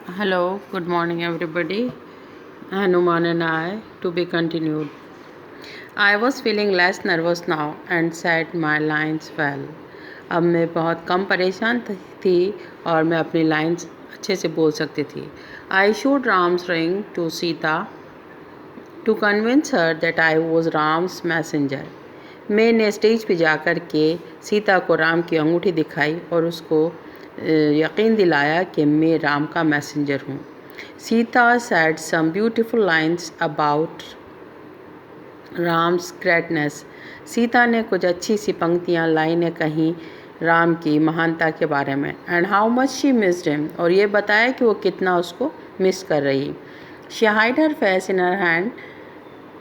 Hello, good morning everybody. Hanuman and I to be continued. I was feeling less nervous now and said my lines well. अब मैं बहुत कम परेशान थी और मैं अपनी लाइंस अच्छे से बोल सकती थी. I showed Ram's ring to Sita to convince her that I was Ram's messenger. मैंने स्टेज पे जाकर के सीता को राम की अंगूठी दिखाई और उसको यकीन दिलाया कि मैं राम का मैसेंजर हूँ. Sita said some beautiful lines about Ram's greatness. Sita ने कुछ अच्छी सी पंक्तियाँ लाइनें कहीं राम की महानता के बारे में. And how much she missed him, और ये बताया कि वो कितना उसको मिस कर रही. She hide her face in her hand,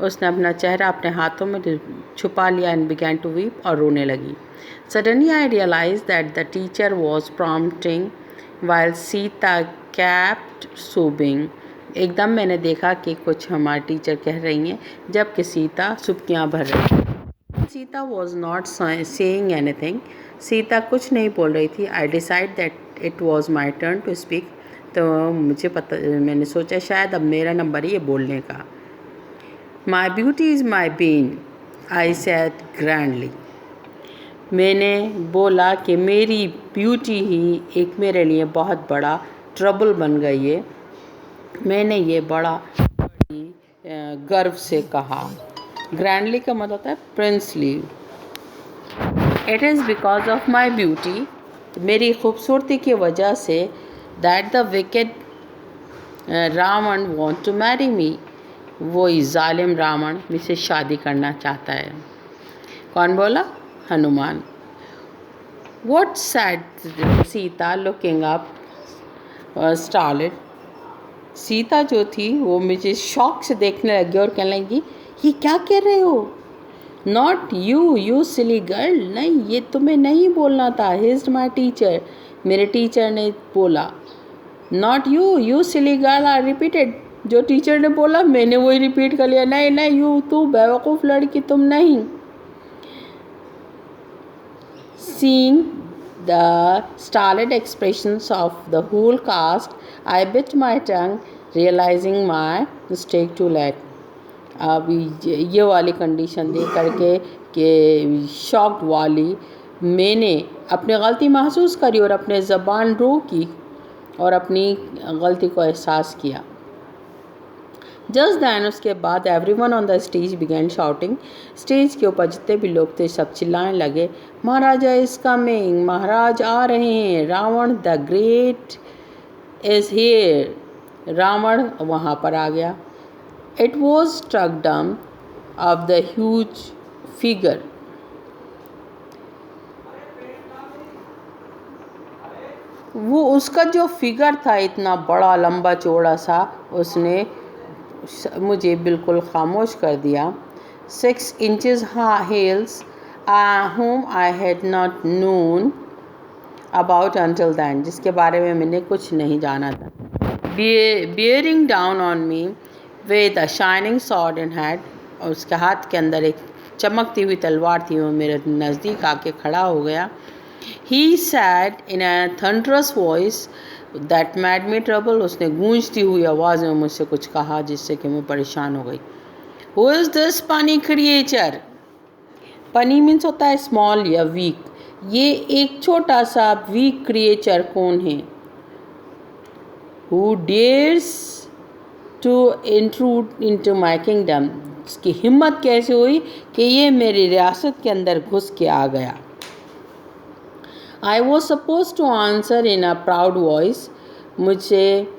उसने अपना चेहरा अपने हाथों में छुपा लिया. एंड बिगैन टू वीप, और रोने लगी. Suddenly I realise that the teacher was prompting while Sita kept sobbing. एकदम मैंने देखा कि कुछ हमारी टीचर कह रही हैं जबकि सीता सुबकियाँ भर रही. Sita was not saying anything. Sita कुछ नहीं बोल रही थी. I decide that it was my turn to speak. तो मैंने सोचा शायद अब मेरा नंबर है ये बोलने का. My beauty is my bane, I said grandly. मैंने बोला कि मेरी ब्यूटी ही एक मेरे लिए बहुत बड़ा ट्रबल बन गई है. मैंने ये बड़ा गर्व से कहा. ग्रैंडली का मतलब होता है princely. It is because of my beauty, मेरी खूबसूरती की वजह से, that the wicked Ravana want to marry me, वो जालिम रावण मुझसे शादी करना चाहता है. कौन बोला? Hanuman. What said Sita looking up started. Sita जो थी वो मुझे शौक से देखने लगी और कहने लगी, ये क्या कह रहे हो? Not you, you silly girl. नहीं, ये तुम्हें नहीं बोलना था. ही इज़ माई टीचर, मेरे टीचर ने बोला. Not you, you silly girl, I repeated. जो टीचर ने बोला मैंने वही रिपीट कर लिया. नहीं नहीं, यू, तू बेवकूफ़ लड़की, तुम नहीं. Seeing the startled expressions of the whole cast, I bit my tongue, realizing my mistake too late. अब ये वाली कंडीशन देख करके कि शॉक्ड वाली, मैंने अपनी गलती महसूस करी और अपने ज़बान रोकी और अपनी गलती को एहसास किया. जस्ट दैन, उसके बाद everyone on the stage began shouting. Stage के ऊपर जितने भी लोग थे सब चिल्लाने लगे, महाराजा इज़ कमिंग, महाराज आ रहे हैं. Ravan the great is here, Ravan वहाँ पर आ गया. It was struck dumb of the huge figure. वो उसका जो फिगर था इतना बड़ा लंबा चौड़ा सा, उसने मुझे बिल्कुल खामोश कर दिया. 6 inches heels, whom I had not known about until then, जिसके बारे में मैंने कुछ नहीं जाना था. Bearing down on me with a shining sword in hand, और उसके हाथ के अंदर एक चमकती हुई तलवार थी. वो मेरे नज़दीक आके खड़ा हो गया. He said in a thunderous voice that made me trouble. उसने गूंजती हुई आवाज़ में मुझसे कुछ कहा जिससे कि मैं परेशान हो गई. Who is this funny creature? Funny means होता है small या weak. ये एक छोटा सा weak creature कौन है? Who dares to intrude into my kingdom? इसकी हिम्मत कैसे हुई कि ये मेरी रियासत के अंदर घुस के आ गया. I was supposed to answer in a proud voice. मुझे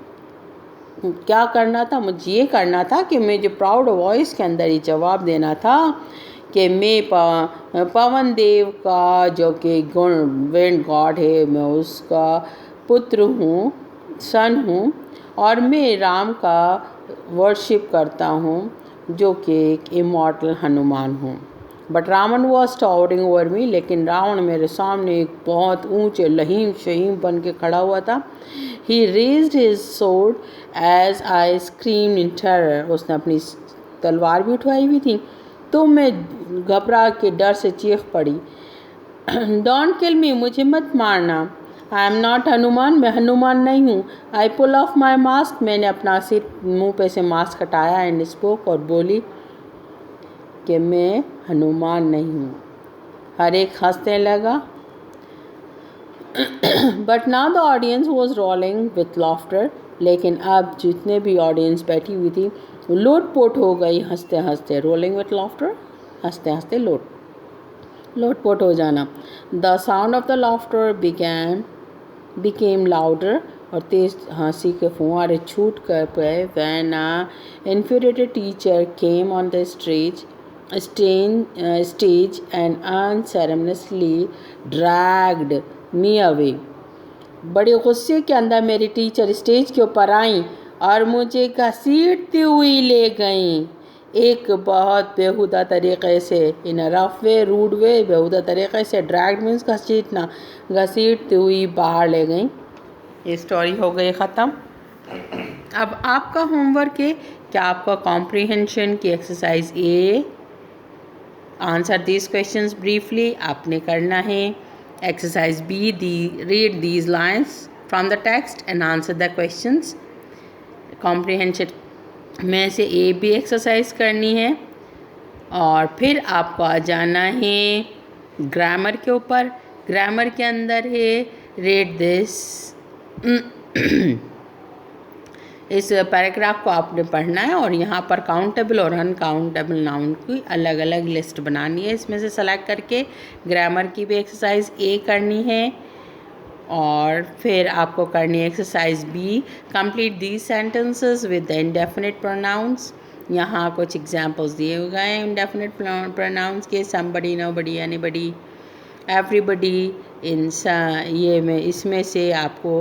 क्या करना था? मुझे ये करना था कि मुझे प्राउड वॉइस के अंदर ही जवाब देना था कि मैं पवन देव का, जो कि विंड गॉड है, मैं उसका पुत्र हूँ, सन हूँ, और मैं राम का वर्शिप करता हूँ, जो कि एक इमॉर्टल हनुमान हूँ. But Ravan was towering over me. लेकिन रावण मेरे सामने एक बहुत ऊंचे लहीम शहीम बन के खड़ा हुआ था. He raised his sword as I screamed in terror. उसने अपनी तलवार भी उठाई हुई थी, तो मैं घबरा के डर से चीख पड़ी. डोंट किल मी, मुझे मत मारना. आई एम नॉट हनुमान, मैं हनुमान नहीं हूँ। आई पुल ऑफ माई मास्क, मैंने अपना सिर मुंह पे से मास्क हटाया। एंड स्पोक, और बोली कि मैं हनुमान नहीं हूँ। हर एक हंसने लगा। But now the audience was rolling with laughter, लेकिन अब जितने भी ऑडियंस बैठी हुई थी लोटपोट हो गई हंसते हंसते। रोलिंग विथ लॉफ्टर, हंसते हंसते लोटपोट हो जाना। The sound of the laughter became louder, और तेज हंसी के फुहारे छूट कर पे। When infuriated teacher came on the stage and unceremoniously dragged me away. बड़े गुस्से के अंदर मेरी टीचर स्टेज के ऊपर आई और मुझे घसीटती हुई ले गईं, एक बहुत बेहुदा तरीक़े से, इन रफ वे, रूड वे, बेहुदा तरीक़े से। ड्रैग्ड मीन्स घसीटना, घसीटती हुई बाहर ले गईं। ये स्टोरी हो गई ख़त्म। अब आपका होमवर्क है कि आपका कॉम्प्रीहेंशन की exercise A, answer these questions briefly, आपने करना है। Exercise B, read these lines from the text and answer the questions. Comprehension में से ए बी एक्सरसाइज करनी है। और फिर आपको आ जाना है ग्रामर के ऊपर। ग्रामर के अंदर है रीड दिस इस पैराग्राफ को आपने पढ़ना है और यहाँ पर काउंटेबल और अनकाउंटेबल नाउन की अलग अलग लिस्ट बनानी है। इसमें से सेलेक्ट करके ग्रामर की भी एक्सरसाइज ए करनी है। और फिर आपको करनी है exercise B, complete these sentences with the indefinite pronouns. यहाँ कुछ एग्जांपल्स दिए हुए हैं इंडेफिनिट प्रोनाउंस के, समबडी, नोबडी, एनीबडी, एवरीबडी। इसमें से आपको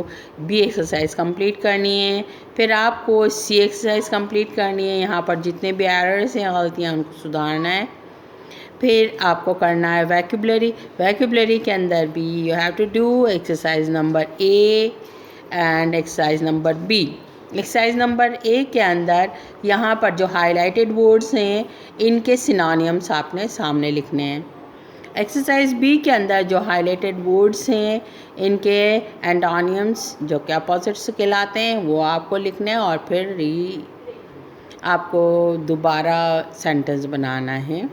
बी एक्सरसाइज कंप्लीट करनी है। फिर आपको सी एक्सरसाइज कंप्लीट करनी है। यहाँ पर जितने भी एरर्स हैं, गलतियाँ, उनको सुधारना है। फिर आपको करना है वैक्यूबलरी। वैक्यूबलरी के अंदर भी you have to do exercise number A and exercise number B. Exercise number A के अंदर यहाँ पर जो हाईलाइटेड वर्ड्स हैं, इनके सिनोनिम्स आपने सामने लिखने हैं। एक्सरसाइज बी के अंदर जो हाईलाइटेड वर्ड्स हैं, इनके एंटोनिम्स जो कि अपोजिट्स कहलाते हैं, वो आपको लिखने हैं। और फिर आपको दोबारा सेंटेंस बनाना है।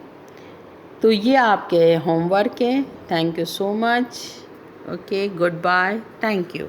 तो ये आपके होमवर्क है। Thank you so much. Okay, goodbye, thank you.